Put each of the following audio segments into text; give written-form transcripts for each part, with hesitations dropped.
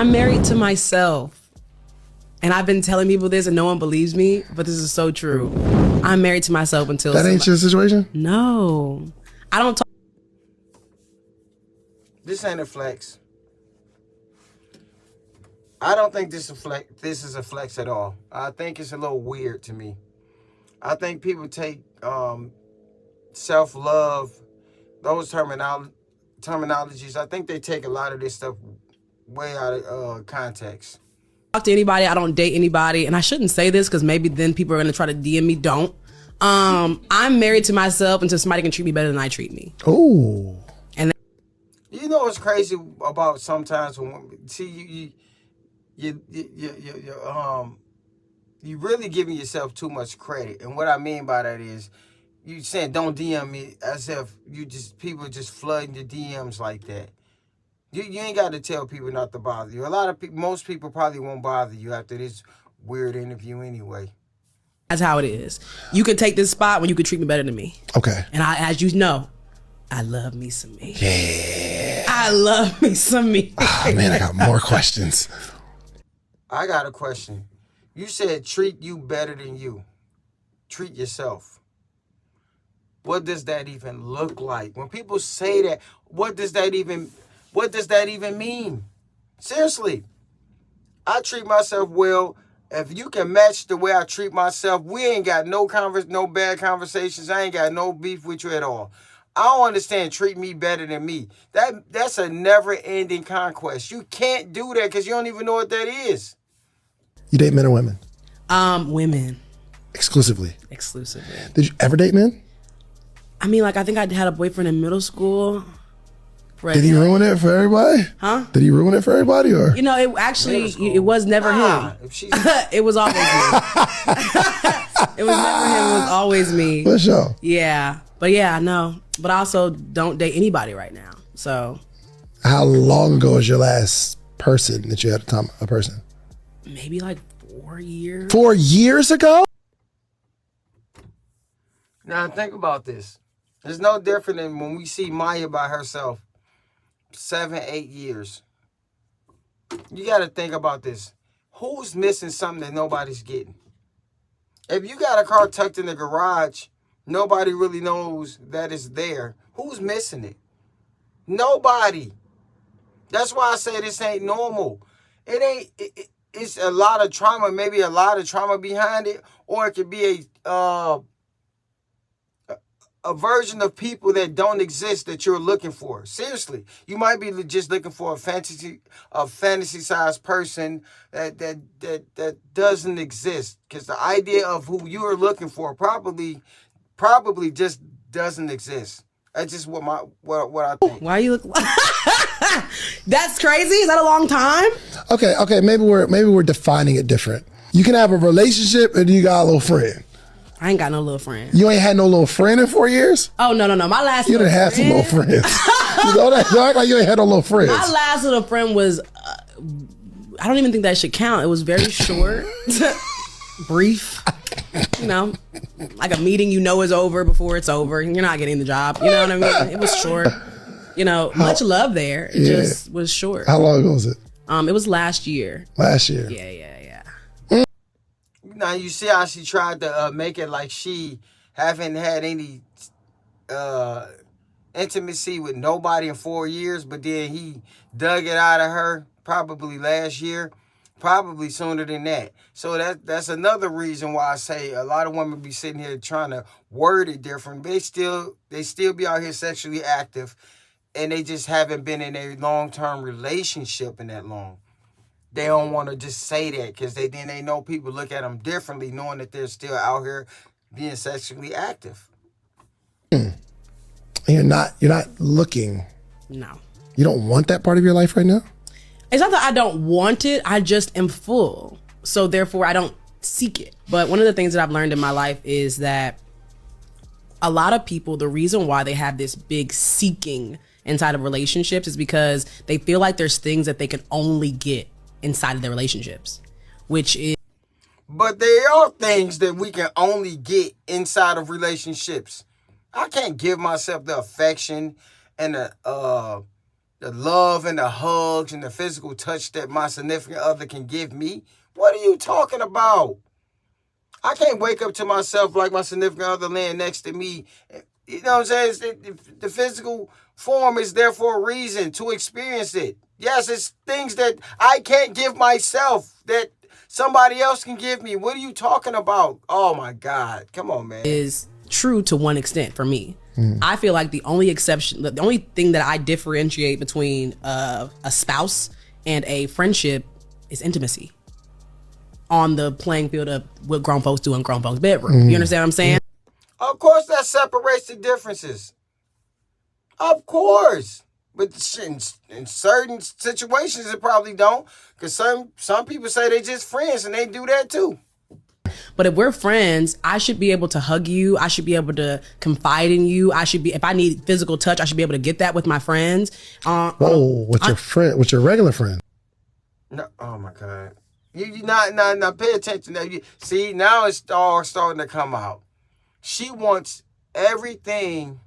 I'm married to myself. And I've been telling people this and no one believes me, but this is so true. I'm married to myself until... That ain't your situation? No. I don't talk... This ain't a flex. I don't think this is a flex at all. I think it's a little weird to me. I think people take self-love, those terminologies, I think they take a lot of this stuff way out of context. Talk to anybody. I don't date anybody. And I shouldn't say this because maybe then people are going to try to DM me. Don't. I'm married to myself until somebody can treat me better than I treat me. Oh. And you know what's crazy about sometimes when you really giving yourself too much credit. And what I mean by that is you saying don't DM me as if people just flooding your DMs like that. You ain't got to tell people not to bother you. Most people probably won't bother you after this weird interview anyway. That's how it is. You could take this spot when you could treat me better than me. Okay. And as you know, I love me some me. Yeah. I love me some me. Oh, man, I got more questions. I got a question. You said treat you better than you. Treat yourself. What does that even look like? When people say that, what does that even mean? Seriously. I treat myself well. If you can match the way I treat myself, we ain't got no bad conversations. I ain't got no beef with you at all. I don't understand treat me better than me. That's a never-ending conquest. You can't do that because you don't even know what that is. You date men or women? Women. Exclusively? Exclusively. Did you ever date men? I mean, like, I think I had a boyfriend in middle school. Did he ruin it for everybody? Huh? Did he ruin it for everybody? Or? You know, it was never him. It was always me. It was never him. It was always me. For sure. Yeah. But yeah, no. But I also don't date anybody right now. So. How long ago was your last person that you had a person? Maybe like 4 years. 4 years ago? Now think about this. It's no different than when we see Maya by herself. 7, 8 years. You got to think about this. Who's missing something that nobody's getting? If you got a car tucked in the garage, nobody really knows that it's there. Who's missing it? Nobody. That's why I say this ain't normal. It's a lot of trauma, maybe a lot of trauma behind it, or it could be a version of people that don't exist that you're looking for. Seriously, you might be just looking for a fantasy-sized person that doesn't exist, because the idea of who you are looking for probably just doesn't exist. That's just what I think. Why you look? That's crazy. Is that a long time? Okay. Maybe we're defining it different. You can have a relationship and you got a little friend. I ain't got no little friend. You ain't had no little friend in 4 years? Oh, no. My last You done had some little friends. You act like you ain't had no little friends. My last little friend was, I don't even think that should count. It was very short, brief, like a meeting is over before it's over. You're not getting the job. You know what I mean? It was short. Much love there. It just was short. How long ago was it? It was last year. Last year? Yeah. Now you see how she tried to make it like she haven't had any intimacy with nobody in 4 years, but then he dug it out of her probably last year, probably sooner than that. So that's another reason why I say a lot of women be sitting here trying to word it different. They still be out here sexually active, and they just haven't been in a long-term relationship in that long. They don't want to just say that because they know people look at them differently, knowing that they're still out here being sexually active. You're not looking. No. You don't want that part of your life right now? It's not that I don't want it. I just am full. So therefore, I don't seek it. But one of the things that I've learned in my life is that a lot of people, the reason why they have this big seeking inside of relationships is because they feel like there's things that they can only get inside of their relationships, which is... But there are things that we can only get inside of relationships. I can't give myself the affection and the the love and the hugs and the physical touch that my significant other can give me? What are you talking about? I can't wake up to myself like my significant other laying next to me. You know what I'm saying? The physical form is there for a reason, to experience it. Yes, it's things that I can't give myself that somebody else can give me. What are you talking about? Oh my God. Come on, man. Is true to one extent for me. I feel like the only thing that I differentiate between a spouse and a friendship is intimacy on the playing field of what grown folks do in grown folks' bedroom. You understand what I'm saying? Of course that separates the differences. Of course. But in certain situations, it probably don't. Because some people say they just friends and they do that too. But if we're friends, I should be able to hug you. I should be able to confide in you. If I need physical touch, I should be able to get that with my friends. With your regular friend. No, oh my God. You not pay attention. Now see, now it's all starting to come out. She wants everything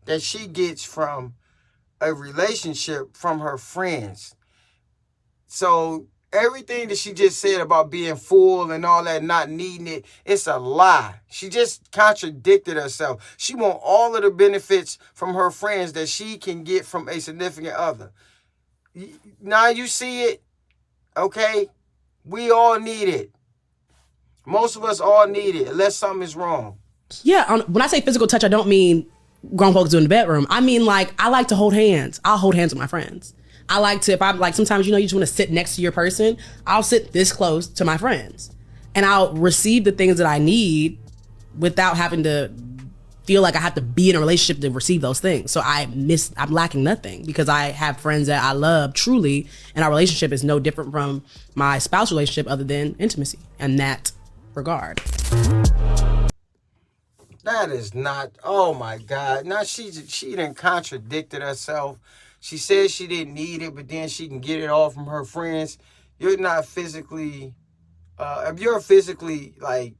that she gets from a relationship from her friends. So everything that she just said about being full and all that, not needing it, it's a lie. She just contradicted herself. She wants all of the benefits from her friends that she can get from a significant other. Now you see it, okay? We all need it. Most of us all need it, unless something is wrong. Yeah, when I say physical touch, I don't mean grown folks do in the bedroom. I mean, like, I like to hold hands. I'll hold hands with my friends. I like to, if I'm like, sometimes, you just want to sit next to your person, I'll sit this close to my friends. And I'll receive the things that I need without having to feel like I have to be in a relationship to receive those things. So I'm lacking nothing because I have friends that I love truly, and our relationship is no different from my spouse relationship other than intimacy in that regard. That is not, oh my God. Now she done contradicted herself. She said she didn't need it, but then she can get it all from her friends. You're not physically, if you're physically like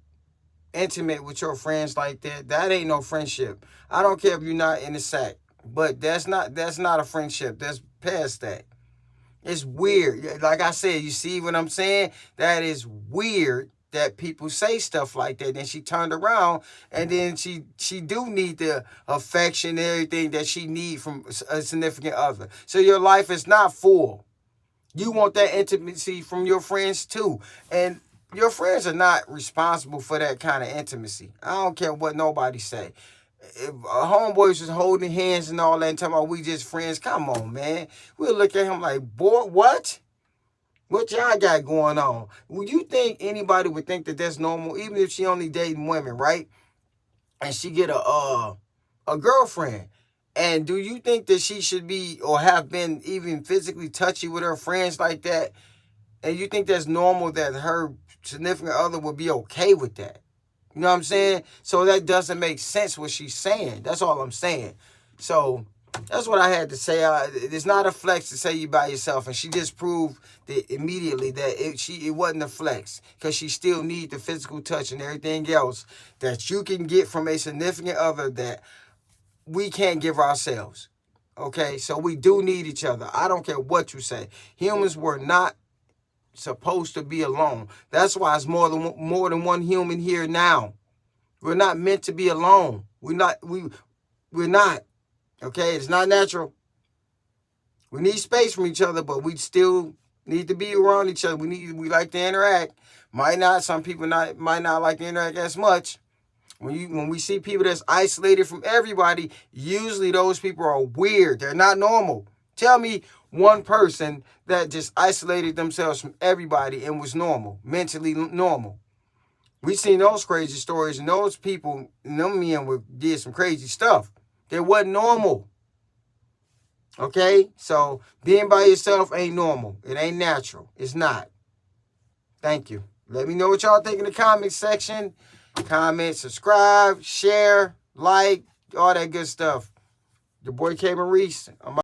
intimate with your friends like that, that ain't no friendship. I don't care if you're not in the sack, but that's not a friendship. That's past that. It's weird. Like I said, you see what I'm saying? That is weird that people say stuff like that. Then she turned around and then she do need the affection and everything that she need from a significant other. So your life is not full. You want that intimacy from your friends too. And your friends are not responsible for that kind of intimacy. I don't care what nobody say. If homeboys was holding hands and all that and talking about we just friends, come on, man. We'll look at him like, boy, what? What y'all got going on? Would you think anybody would think that that's normal, even if she only dating women, right? And she get a girlfriend. And do you think that she should be or have been even physically touchy with her friends like that? And you think that's normal that her significant other would be okay with that? You know what I'm saying? So that doesn't make sense what she's saying. That's all I'm saying. So that's what I had to say. It's not a flex to say you by yourself. And she just proved that immediately that it wasn't a flex. Because she still need the physical touch and everything else that you can get from a significant other that we can't give ourselves. Okay? So we do need each other. I don't care what you say. Humans were not supposed to be alone. That's why it's more than one human here now. We're not meant to be alone. We're not. Okay, it's not natural. We need space from each other, but we still need to be around each other. We like to interact. Some people might not like to interact as much. When we see people that's isolated from everybody, usually those people are weird. They're not normal. Tell me one person that just isolated themselves from everybody and was normal, mentally normal. We seen those crazy stories, and those people, and them men did some crazy stuff. They wasn't normal. Okay? So being by yourself ain't normal. It ain't natural. It's not. Thank you. Let me know what y'all think in the comment section. Comment, subscribe, share, like, all that good stuff. Your boy K-Maurice.